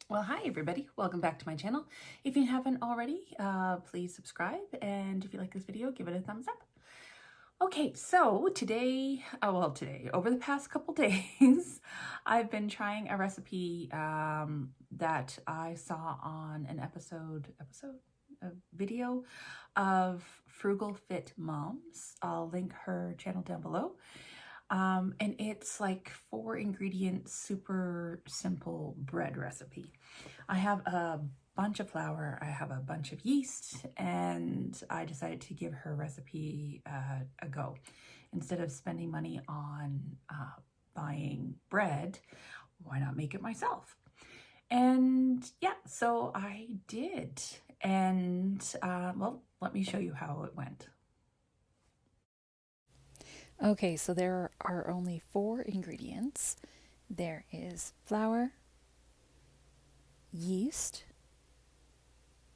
Well, hi everybody. Welcome back to my channel. If you haven't already, please subscribe, and if you like this video, give it a thumbs up. Okay, so today, over the past couple days, I've been trying a recipe that I saw on an a video of Frugal Fit Moms. I'll link her channel down below. And it's like 4 ingredient, super simple bread recipe. I have a bunch of flour, I have a bunch of yeast, and I decided to give her recipe a go. Instead of spending money on buying bread, why not make it myself? And yeah, so I did. And well, let me show you how it went. Okay, so there are only 4 ingredients. There is flour, yeast,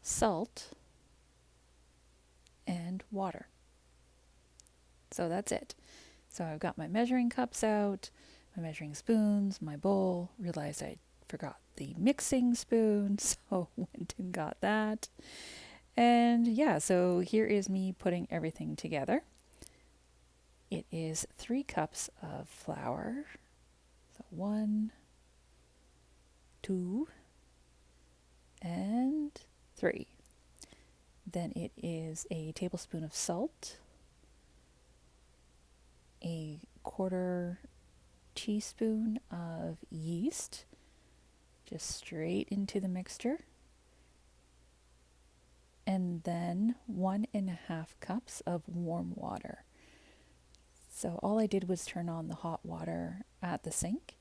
salt, and water. So that's it. So I've got my measuring cups out, my measuring spoons, my bowl. Realized I forgot the mixing spoon, so went and got that. And yeah, so here is me putting everything together. It is 3 cups of flour. So 1, 2, and 3. Then it is a tablespoon of salt, a quarter teaspoon of yeast, just straight into the mixture, and then 1.5 cups of warm water. So all I did was turn on the hot water at the sink,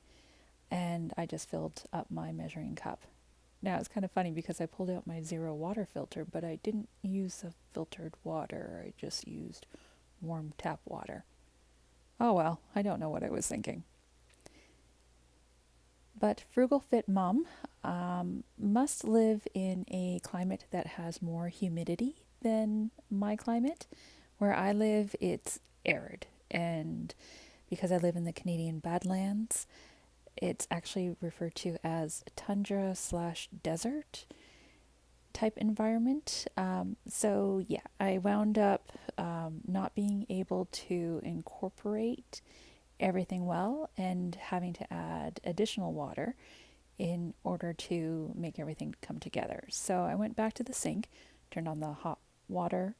and I just filled up my measuring cup. Now it's kind of funny because I pulled out my zero water filter, but I didn't use the filtered water. I just used warm tap water. Oh well, I don't know what I was thinking. But Frugal Fit Mom must live in a climate that has more humidity than my climate. Where I live, it's arid. And because I live in the Canadian Badlands, it's actually referred to as tundra/desert type environment. So yeah, I wound up not being able to incorporate everything well and having to add additional water in order to make everything come together. So I went back to the sink, turned on the hot water,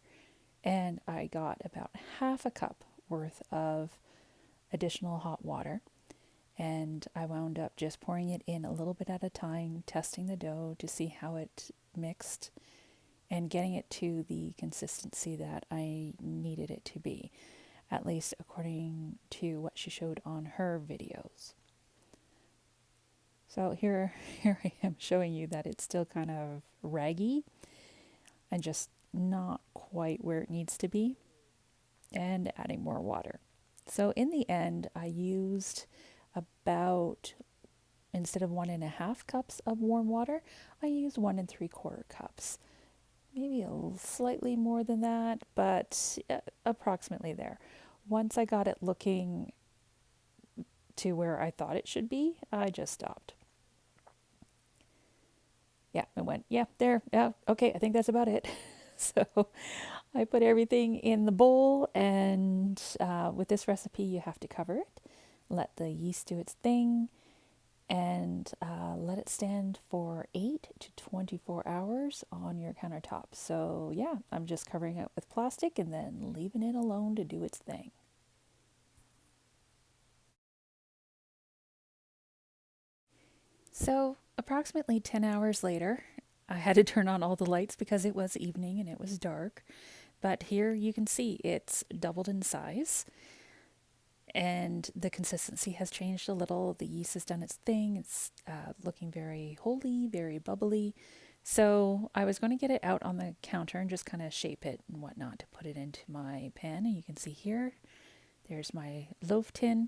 and I got about half a cup worth of additional hot water. And I wound up just pouring it in a little bit at a time, testing the dough to see how it mixed and getting it to the consistency that I needed it to be, at least according to what she showed on her videos. So here I am showing you that it's still kind of raggy and just not quite where it needs to be, and adding more water. So in the end, I used about, instead of 1.5 cups of warm water, I used 1 3/4 cups. Maybe a slightly more than that, but approximately there. Once I got it looking to where I thought it should be, I just stopped. Yeah, I went, yeah, there, yeah, okay, I think that's about it. So I put everything in the bowl, and with this recipe, you have to cover it, let the yeast do its thing, and let it stand for 8 to 24 hours on your countertop. So yeah, I'm just covering it with plastic and then leaving it alone to do its thing. So approximately 10 hours later, I had to turn on all the lights because it was evening and it was dark. But here you can see it's doubled in size, and the consistency has changed a little. The yeast has done its thing. It's looking very holy, very bubbly. So I was going to get it out on the counter and just kind of shape it and whatnot to put it into my pan. And you can see here, there's my loaf tin.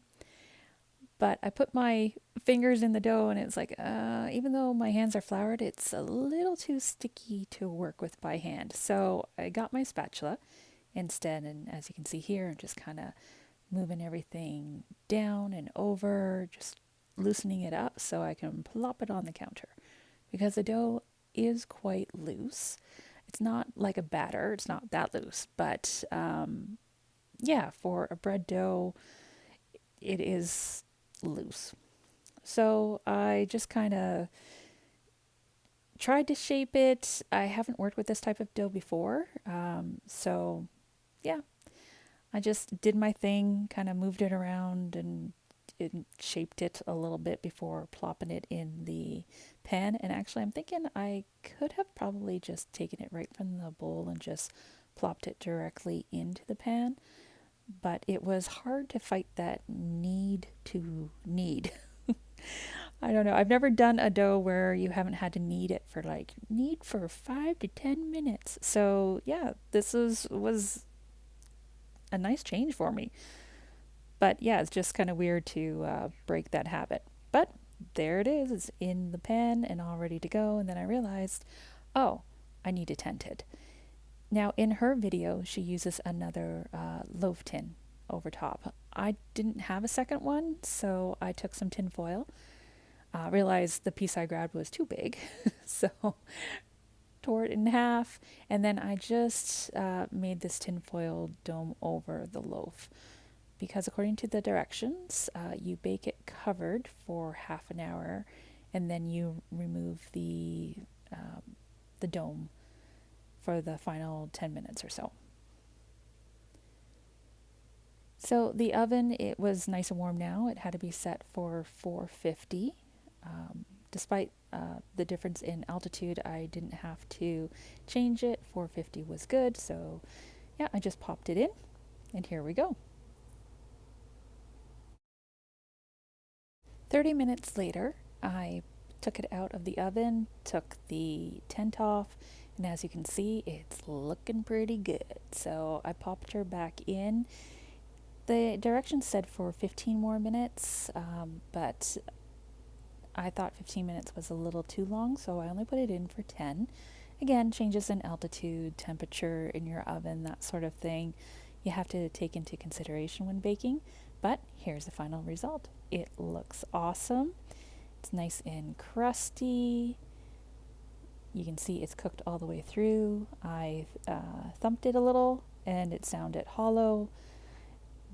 But I put my fingers in the dough, and it's like, even though my hands are floured, it's a little too sticky to work with by hand. So I got my spatula instead, and as you can see here, I'm just kind of moving everything down and over, just loosening it up so I can plop it on the counter. because the dough is quite loose. It's not like a batter, it's not that loose, but yeah, for a bread dough, it is loose. So I just kind of tried to shape it. I haven't worked with this type of dough before. So yeah, I just did my thing, kind of moved it around and shaped it a little bit before plopping it in the pan. And actually, I'm thinking I could have probably just taken it right from the bowl and just plopped it directly into the pan. But it was hard to fight that need to knead. I don't know. I've never done a dough where you haven't had to knead it for like knead for 5 to 10 minutes. So yeah, was a nice change for me. But yeah, it's just kind of weird to break that habit. But there it is. It's in the pan and all ready to go. And then I realized, oh, I need to tent it. Now, in her video, she uses another loaf tin over top. I didn't have a second one, so I took some tin foil. Realized the piece I grabbed was too big, so tore it in half, and then I just made this tinfoil dome over the loaf because according to the directions, you bake it covered for half an hour, and then you remove the dome for the final 10 minutes or so. So the oven, it was nice and warm now. It had to be set for 450. Despite the difference in altitude, I didn't have to change it. 450 was good. So yeah, I just popped it in and here we go. 30 minutes later, I took it out of the oven, took the tent off, and as you can see, it's looking pretty good. So I popped her back in. The directions said for 15 more minutes, but I thought 15 minutes was a little too long, so I only put it in for 10. Again, changes in altitude, temperature in your oven, that sort of thing, you have to take into consideration when baking. But here's the final result. It looks awesome. It's nice and crusty. You can see it's cooked all the way through. I thumped it a little and it sounded hollow.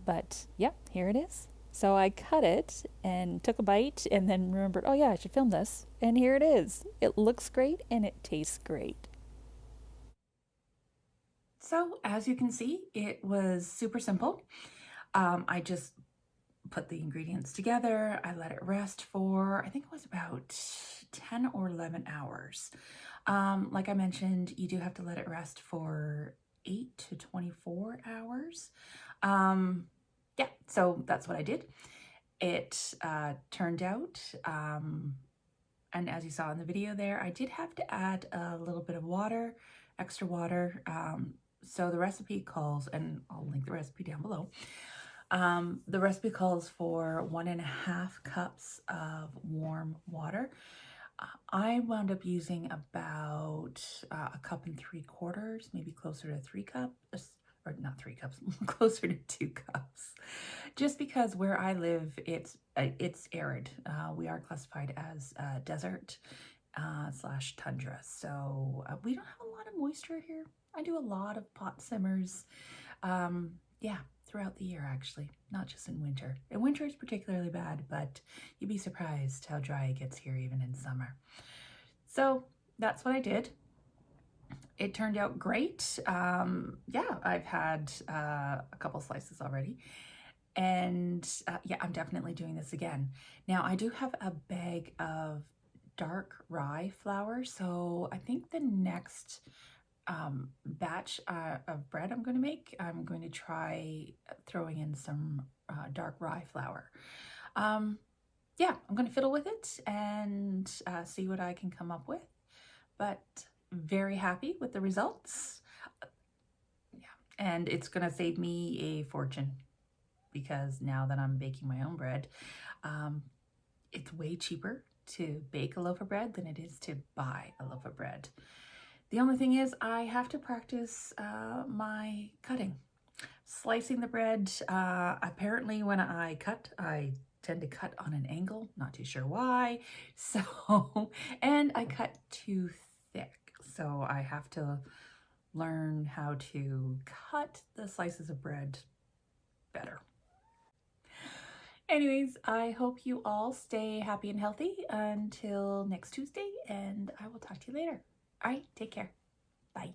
But yeah, here it is. So I cut it and took a bite and then remembered, oh yeah, I should film this. And here it is. It looks great and it tastes great. So as you can see, it was super simple. I just put the ingredients together. I let it rest for, I think it was about 10 or 11 hours. Like I mentioned, you do have to let it rest for 8 to 24 hours. Yeah, so that's what I did. It turned out, and as you saw in the video there, I did have to add a little bit of water, extra water. So the recipe calls, and I'll link the recipe down below. The recipe calls for 1.5 cups of warm water. I wound up using about 1.75 cups, maybe closer to 3 cups, or not 3 cups, closer to 2 cups. Just because where I live, it's arid. We are classified as desert slash tundra, so we don't have a lot of moisture here. I do a lot of pot simmers. Yeah, throughout the year, actually, not just in winter. And winter is particularly bad, but you'd be surprised how dry it gets here even in summer. So that's what I did. It turned out great. Yeah, I've had a couple slices already. And yeah, I'm definitely doing this again. Now, I do have a bag of dark rye flour, so I think the next batch of bread I'm going to make, I'm going to try throwing in some dark rye flour. Yeah, I'm going to fiddle with it and see what I can come up with, but very happy with the results. Yeah, and it's going to save me a fortune because now that I'm baking my own bread, it's way cheaper to bake a loaf of bread than it is to buy a loaf of bread. The only thing is I have to practice my cutting. Slicing the bread, apparently when I cut, I tend to cut on an angle, not too sure why. So, and I cut too thick. So I have to learn how to cut the slices of bread better. Anyways, I hope you all stay happy and healthy until next Tuesday, and I will talk to you later. All right, take care. Bye.